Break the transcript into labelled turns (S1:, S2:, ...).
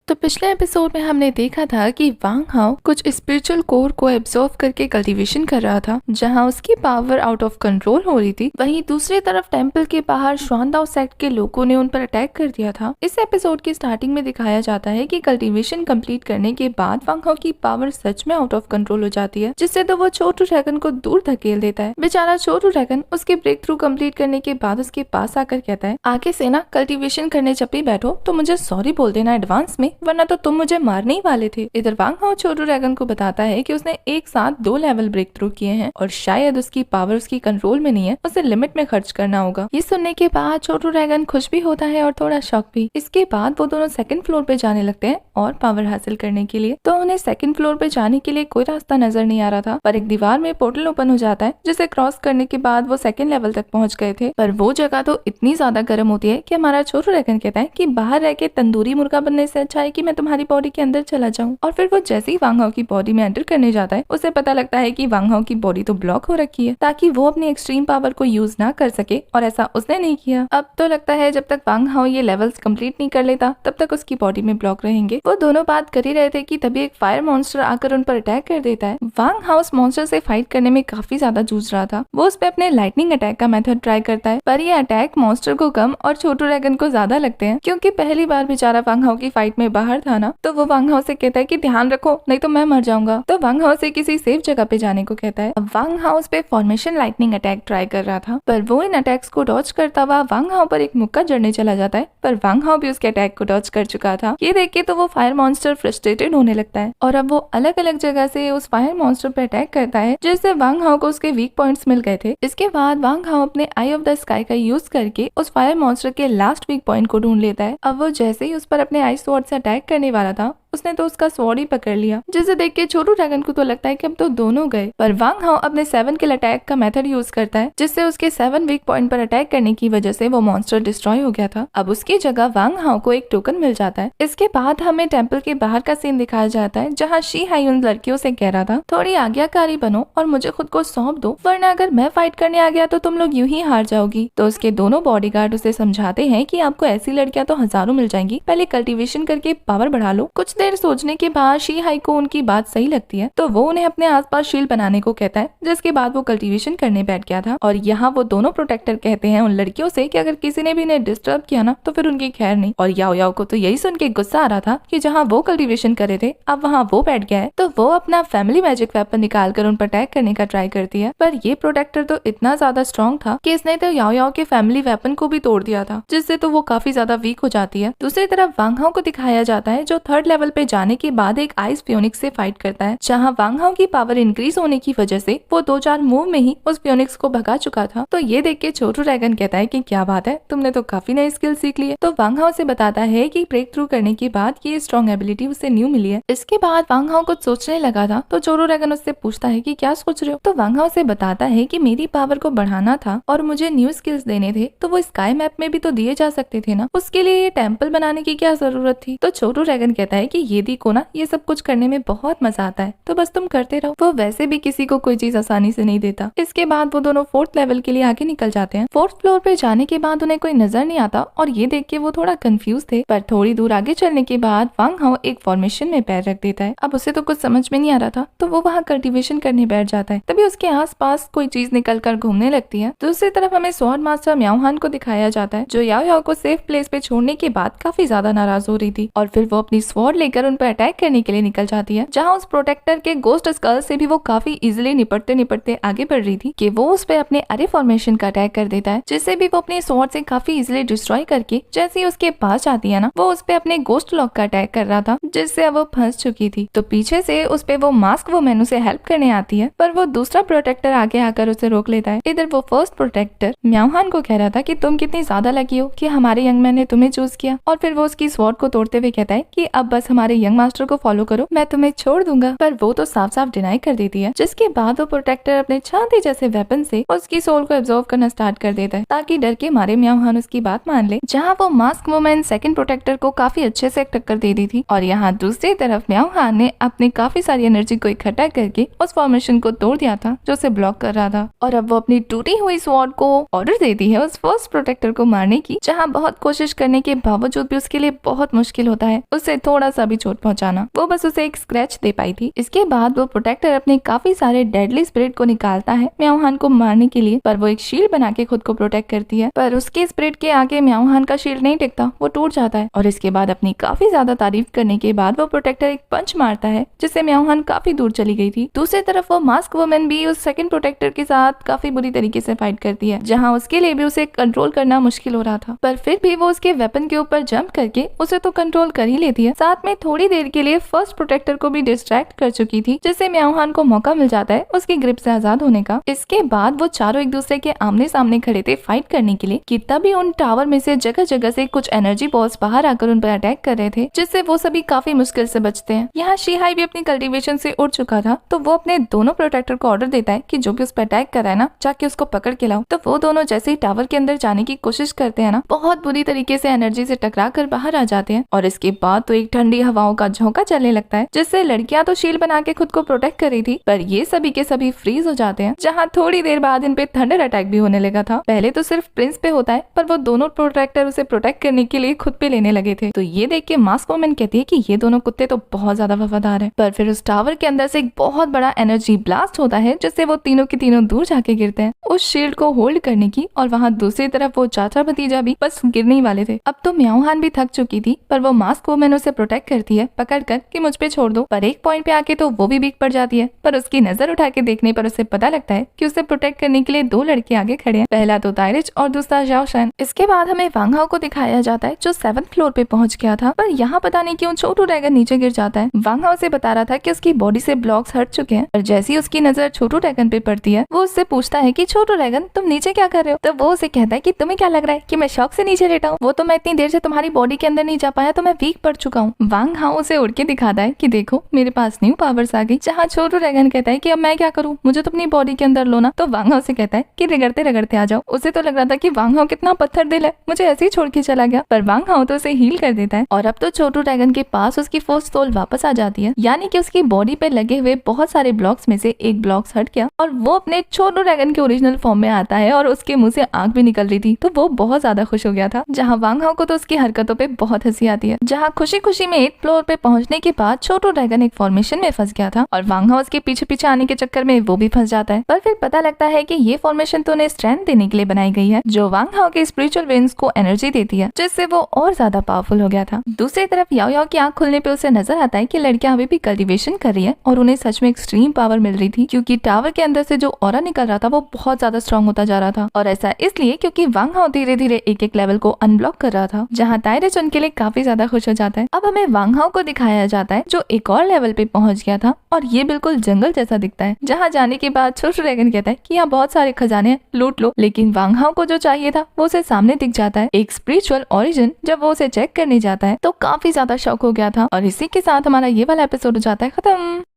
S1: तो पिछले एपिसोड में हमने देखा था कि वांग हाओ कुछ स्पिरिचुअल कोर को एब्जॉर्व करके कल्टीवेशन कर रहा था, जहां उसकी पावर आउट ऑफ कंट्रोल हो रही थी। वहीं दूसरी तरफ टेंपल के बाहर श्वानदाओ सेक्ट के लोगों ने उन पर अटैक कर दिया था। इस एपिसोड की स्टार्टिंग में दिखाया जाता है कि कल्टीवेशन कंप्लीट करने के बाद वांग हाओ की पावर सच में आउट ऑफ कंट्रोल हो जाती है, जिससे तो वो छोटू ड्रैगन को दूर धकेल देता है। बेचारा छोटू ड्रैगन उसके ब्रेक थ्रू कंप्लीट करने के बाद उसके पास आकर कहता है, आगे से ना कल्टीवेशन करने जब भी बैठो तो मुझे सॉरी बोल देना एडवांस में, वरना तो तुम मुझे मारने ही वाले थे। इधर वांग हाओ छोटू ड्रैगन को बताता है कि उसने एक साथ 2 लेवल ब्रेक थ्रू किए हैं और शायद उसकी पावर उसकी कंट्रोल में नहीं है, उसे लिमिट में खर्च करना होगा। ये सुनने के बाद छोटू ड्रैगन खुश भी होता है और थोड़ा शॉक भी। इसके बाद वो दोनों सेकंड फ्लोर पे जाने लगते हैं और पावर हासिल करने के लिए। तो उन्हें सेकंड फ्लोर पे जाने के लिए कोई रास्ता नजर नहीं आ रहा था, पर एक दीवार में पोर्टल ओपन हो जाता है, जिसे क्रॉस करने के बाद वो सेकंड लेवल तक पहुंच गए थे। पर वो जगह तो इतनी ज्यादा गर्म होती है कि हमारा छोटू ड्रैगन कहता है कि बाहर रह के तंदूरी मुर्गा बनने से अच्छा है कि मैं तुम्हारी बॉडी के अंदर चला जाऊं। और फिर वो जैसे ही वांग हाओ की बॉडी में एंटर करने जाता है, उसे पता लगता है कि वांग हाओ की बॉडी तो ब्लॉक हो रखी है, ताकि वो अपनी एक्सट्रीम पावर को यूज ना कर सके, और ऐसा उसने नहीं किया। अब तो लगता है जब तक वांग हाओ ये लेवल्स कंप्लीट नहीं कर लेता तब तक उसकी बॉडी में ब्लॉक रहेंगे। वो दोनों बात कर ही रहे थे कि तभी एक फायर मॉन्स्टर आकर उन पर अटैक कर देता है। वांग हाओ उस मॉन्स्टर से फाइट करने में काफी ज्यादा जूझ रहा था। वो उस पे अपने लाइटनिंग अटैक का मेथड ट्राई करता है, पर ये अटैक मॉन्स्टर को कम और छोटू ड्रैगन को ज्यादा लगते हैं, क्योंकि पहली बार बेचारा वांग हाओ की फाइट में बाहर था ना। तो वो वांग हाओ से कहता है कि ध्यान रखो नहीं तो मैं मर जाऊंगा। तो वांग हाओ से किसी सेफ जगह पे जाने को कहता है। अब वांग हाओ उस पे फॉर्मेशन लाइटनिंग अटैक ट्राई कर रहा था, पर वो इन अटैक्स को डॉज करता हुआ वांग हाओ पर एक मुक्का जड़ने चला जाता है, पर वांग हाओ भी उसके अटैक को डॉज कर चुका था। ये देख के तो वो फायर मॉन्स्टर फ्रस्ट्रेटेड होने लगता है और अब वो अलग अलग जगह से उस फायर मॉन्स्टर पे अटैक करता है, जिससे वांग हाओ को उसके वीक पॉइंट्स मिल गए थे। इसके बाद वांग हाओ अपने आई ऑफ द स्काई का यूज करके उस फायर मॉन्स्टर के लास्ट वीक पॉइंट को ढूंढ लेता है। अब वो जैसे ही उस पर अपने आइस स्वॉर्ड से अटैक करने वाला था, उसने तो उसका स्वॉर्ड ही पकड़ लिया, जिसे देख के छोटू ड्रैगन को तो लगता है कि अब तो दोनों गए। पर वांग हाओ अपने 7 किल अटैक का मेथड यूज करता है, जिससे उसके 7 वीक पॉइंट पर अटैक करने की वजह से वो मॉन्स्टर डिस्ट्रॉय हो गया था। अब उसकी जगह वांग हाओ को एक टोकन मिल जाता है। इसके बाद हमें टेंपल के बाहर का सीन दिखाया जाता है, जहाँ शी हाई उन लड़कियों से कह रहा था, थोड़ी आज्ञाकारी बनो और मुझे खुद को सौंप दो, वरना अगर मैं फाइट करने आ गया तो तुम लोग यूं ही हार जाओगी। तो उसके दोनों बॉडीगार्ड उसे समझाते हैं कि आपको ऐसी लड़कियां तो हजारों मिल जाएंगी, पहले कल्टीवेशन करके पावर बढ़ा लो। कुछ देर सोचने के बाद शी हाई को उनकी बात सही लगती है, तो वो उन्हें अपने आसपास शील्ड बनाने को कहता है, जिसके बाद वो कल्टीवेशन करने बैठ गया था। और यहाँ वो दोनों प्रोटेक्टर कहते हैं उन लड़कियों से कि अगर किसी ने भी इन्हें डिस्टर्ब किया ना तो फिर उनकी खैर नहीं। और याओ याओ को तो यही सुन के गुस्सा आ रहा था कि जहाँ वो कल्टीवेशन कर रहे थे अब वहाँ वो बैठ गया है, तो वो अपना फैमिली मैजिक वेपन निकाल कर उन पर अटैक करने का ट्राई करती है। पर ये प्रोटेक्टर तो इतना ज्यादा स्ट्रॉन्ग था कि इसने तो याओ याओ के फैमिली वेपन को भी तोड़ दिया था, जिससे तो वो काफी ज्यादा वीक हो जाती है। दूसरी तरफ वांग हाओ को दिखाया जाता है, जो 3rd लेवल पे जाने के बाद एक आइस फ्योनिक्स से फाइट करता है, जहां वांग हाओ की पावर इंक्रीज होने की वजह से वो 2-4 मूव में ही उस फ्योनिक्स को भगा चुका था। तो ये देख के छोटू ड्रैगन कहता है कि क्या बात है, तुमने तो काफी नई स्किल सीख ली है। तो वांग हाओ से बताता है कि ब्रेक थ्रू करने के बाद ये स्ट्रॉन्ग एबिलिटी उसे न्यू मिली है। इसके बाद वांग हाओ कुछ सोचने लगा था, तो छोटू ड्रैगन उससे पूछता है कि क्या सोच रहे हो। तो वांग हाओ से बताता है कि मेरी पावर को बढ़ाना था और मुझे न्यू स्किल्स देने थे, तो वो स्काई मैप में भी तो दिए जा सकते थे ना, उसके लिए ये टेम्पल बनाने की क्या जरूरत थी। तो छोटू ड्रैगन कहता है कि ये दी को ना ये सब कुछ करने में बहुत मजा आता है, तो बस तुम करते रहो। वो वैसे भी किसी को कोई चीज आसानी से नहीं देता। इसके बाद वो दोनों 4th लेवल के लिए आगे निकल जाते हैं। 4th फ्लोर पे जाने के बाद उन्हें कोई नजर नहीं आता और ये देख के वो थोड़ा कंफ्यूज थे। पर थोड़ी दूर आगे चलने के बाद वांग हाओ एक फॉर्मेशन में पैर रख देता है। अब उसे तो कुछ समझ में नहीं आ रहा था, तो वो वहाँ कल्टीवेशन करने बैठ जाता है। तभी उसके आसपास कोई चीज निकल कर घूमने लगती है। दूसरी तरफ हमें स्वॉर्ड मास्टर म्याओ हान को दिखाया जाता है, जो याओ याओ को सेफ प्लेस पे छोड़ने के बाद काफी ज्यादा नाराज हो रही थी, और फिर वो अपनी स्वॉर्ड लेकर उन पर अटैक करने के लिए निकल जाती है, जहाँ उस प्रोटेक्टर के गोस्ट स्कल से भी वो काफी इजीली निपटते आगे बढ़ रही थी कि वो उस पे अपने अरे फॉर्मेशन का अटैक कर देता है, जिससे भी वो अपने स्वॉर्ड से काफी इजीली डिस्ट्रॉय करके जैसे ही उसके पास आती है ना, वो उस पे अपने गोस्ट लॉक का अटैक कर रहा था, जिससे अब वो फंस चुकी थी। तो पीछे से उस पे वो मास्क वो मेनू से हेल्प करने आती है, पर वो दूसरा प्रोटेक्टर आगे आकर उसे रोक लेता है। इधर वो फर्स्ट प्रोटेक्टर म्याओ हान को कह रहा था कि तुम कितनी ज्यादा लकी हो कि हमारे यंग मैन ने तुम्हें चूज किया, और फिर वो उसकी स्वॉर्ड को तोड़ते हुए कहता है कि अब बस हमारे हमारे यंग मास्टर को फॉलो करो, मैं तुम्हें छोड़ दूंगा। पर वो तो साफ साफ डिनाई कर देती है, जिसके बाद वो प्रोटेक्टर अपने चांदी जैसे वेपन से उसकी सोल को एब्जॉर्व करना स्टार्ट कर देता है, ताकि डर के मारे म्याओ हान उसकी बात मान ले। जहाँ वो मास्क वुमन सेकंड प्रोटेक्टर को काफी अच्छे से टक्कर दे दी थी, और यहाँ दूसरी तरफ म्याओ हान ने अपनी काफी सारी एनर्जी को इकट्ठा करके उस फॉर्मेशन को तोड़ दिया था जो उसे ब्लॉक कर रहा था। और अब वो अपनी टूटी हुई स्वॉर्ड को ऑर्डर देती है उस फर्स्ट प्रोटेक्टर को मारने की, जहाँ बहुत कोशिश करने के बावजूद भी उसके लिए बहुत मुश्किल होता है उसे थोड़ा सा भी चोट पहुंचाना। वो बस उसे एक स्क्रैच दे पाई थी। इसके बाद वो प्रोटेक्टर अपने काफी सारे डेडली स्पिरिट को निकालता है म्याओ हान को मारने के लिए, पर वो एक शील्ड बना के खुद को प्रोटेक्ट करती है। पर उसके स्पिरिट के आगे म्याओ हान का शील्ड नहीं टिकता, वो टूट जाता है। और इसके बाद अपनी काफी ज्यादा तारीफ करने के बाद वो प्रोटेक्टर एक पंच मारता है, जिससे म्याओ हान काफी दूर चली गई थी। दूसरी तरफ वो मास्क वुमन भी उस सेकंड प्रोटेक्टर के साथ काफी बुरी तरीके से फाइट करती है, जहाँ उसके लिए भी उसे कंट्रोल करना मुश्किल हो रहा था। पर फिर भी वो उसके वेपन के ऊपर जंप करके उसे तो कंट्रोल कर ही लेती है। साथ में थोड़ी देर के लिए फर्स्ट प्रोटेक्टर को भी डिस्ट्रैक्ट कर चुकी थी, जिससे म्याओ हान को मौका मिल जाता है उसकी ग्रिप से आजाद होने का। इसके बाद वो चारों एक दूसरे के आमने सामने खड़े थे फाइट करने के लिए कि तभी उन टावर में से जगह जगह से कुछ एनर्जी बॉल्स बाहर आकर उन पर अटैक कर रहे थे, जिससे वो सभी काफी मुश्किल से बचते हैं। यहाँ शीहाई भी अपनी कल्टीवेशन से उड़ चुका था, तो वो अपने दोनों प्रोटेक्टर को ऑर्डर देता है कि जो भी उस पर अटैक कर रहा है ना, जाके उसको पकड़ के लाओ। तो वो दोनों जैसे ही टावर के अंदर जाने की कोशिश करते हैं ना, बहुत बुरी तरीके से एनर्जी से टकरा कर बाहर आ जाते हैं। और इसके बाद तो एक ठंडी हवाओं का झोंका चलने लगता है, जिससे लड़कियां तो शील्ड बना के खुद को प्रोटेक्ट कर रही थी, पर ये सभी के सभी फ्रीज हो जाते हैं। जहाँ थोड़ी देर बाद इन पे थंडर अटैक भी होने लगा था। पहले तो सिर्फ प्रिंस पे होता है, पर वो दोनों प्रोटेक्टर उसे प्रोटेक्ट करने के लिए खुद पे लेने लगे थे। तो ये देख के मास्क वुमन कहती है कि ये दोनों कुत्ते तो बहुत ज्यादा वफादार है। पर फिर उस टावर के अंदर से एक बहुत बड़ा एनर्जी ब्लास्ट होता है, जिससे वो तीनों के तीनों दूर जाके गिरते हैं उस शील्ड को होल्ड करने की। और वहाँ दूसरी तरफ वो चाचा भतीजा भी बस गिरने ही वाले थे। अब तो म्याओ हान भी थक चुकी थी, पर वो मास्क वुमन उसे प्रोटेक्ट करती है पकड़ कर कि मुझ पे छोड़ दो। पर एक पॉइंट पे आके तो वो भी वीक पड़ जाती है, पर उसकी नजर उठा के देखने पर उसे पता लगता है कि उसे प्रोटेक्ट करने के लिए दो लड़के आगे खड़े हैं, पहला तो ताइरिच और दूसरा जाओ शन। इसके बाद हमें वांग हाओ को दिखाया जाता है, जो 7th फ्लोर पे पहुंच गया था, पर यहाँ पता नहीं क्यों छोटू ड्रैगन नीचे गिर जाता है। वांग हाओ से बता रहा था कि उसकी बॉडी से ब्लॉक्स हट चुके हैं, पर जैसी उसकी नजर छोटू ड्रैगन पे पड़ती है, वो उससे पूछता है कि छोटू ड्रैगन तुम नीचे क्या कर रहे हो? तो वो उसे कहता है कि तुम्हें क्या लग रहा है कि मैं शौक से नीचे लेटा हूँ? वो तो मैं इतनी देर से तुम्हारी बॉडी के अंदर नहीं जा पाया, तो मैं वीक पड़ चुका हूँ। वांग हाओ उसे उड़ के दिखाता है कि देखो मेरे पास न्यू पावर्स आ गई। जहाँ छोटू ड्रैगन कहता है कि अब मैं क्या करूँ, मुझे तो अपनी बॉडी के अंदर लो ना। तो वांग हाओ से कहता है कि रगड़ते रगड़ते आ जाओ। उसे तो लग रहा था कि वांग हाओ कितना पत्थर दिल है, मुझे ऐसे ही छोड़ के चला गया, पर वांग हाओ तो उसे हील कर देता है। और अब तो छोटू ड्रैगन के पास उसकी फर्स्ट सोल वापस आ जाती है, यानी कि उसकी बॉडी पे लगे हुए बहुत सारे ब्लॉक्स में से एक ब्लॉक्स हट गया और वो अपने छोटू ड्रैगन के ओरिजिनल फॉर्म में आता है, और उसके मुंह से आंख भी निकल रही थी। तो वो बहुत ज्यादा खुश हो गया था। जहाँ वांग हाओ को तो उसकी हरकतों पे बहुत हंसी आती है। जहाँ खुशी खुशी में 8th फ्लोर पे पहुंचने के बाद छोटू ड्रैगन एक फॉर्मेशन में फंस गया था, और वांग हाओ उसके पीछे पीछे आने के चक्कर में वो भी फंस जाता है। पर फिर पता लगता है कि ये फॉर्मेशन तो उन्हें स्ट्रेंथ देने के लिए बनाई गई है, जो वांग हाओ के स्पिरिचुअल वेन्स को एनर्जी देती है, जिससे वो और ज्यादा पावरफुल हो गया था। दूसरी तरफ याओ याओ की आंख खुलने पे उसे नजर आता है कि लड़कियां अभी भी कल्टीवेशन कर रही है, और उन्हें सच में एक्सट्रीम पावर मिल रही थी, क्योंकि टावर के अंदर से जो ऑरा निकल रहा था वो बहुत ज्यादा स्ट्रॉन्ग होता जा रहा था। और ऐसा इसलिए क्योंकि वांग हाओ धीरे धीरे एक एक लेवल को अनब्लॉक कर रहा था, जहाँ ताइरिच उनके लिए काफी ज्यादा खुश हो जाता है। अब हमें वांग हाओ को दिखाया जाता है, जो एक और लेवल पे पहुंच गया था, और ये बिल्कुल जंगल जैसा दिखता है। जहाँ जाने के बाद छोटू ड्रैगन कहता है कि यहाँ बहुत सारे खजाने हैं, लूट लो। लेकिन वांग हाओ को जो चाहिए था वो उसे सामने दिख जाता है, एक स्पिरिचुअल ओरिजिन। जब वो उसे चेक करने जाता है तो काफी ज्यादा शॉक हो गया था। और इसी के साथ हमारा ये वाला एपिसोड हो जाता है खत्म।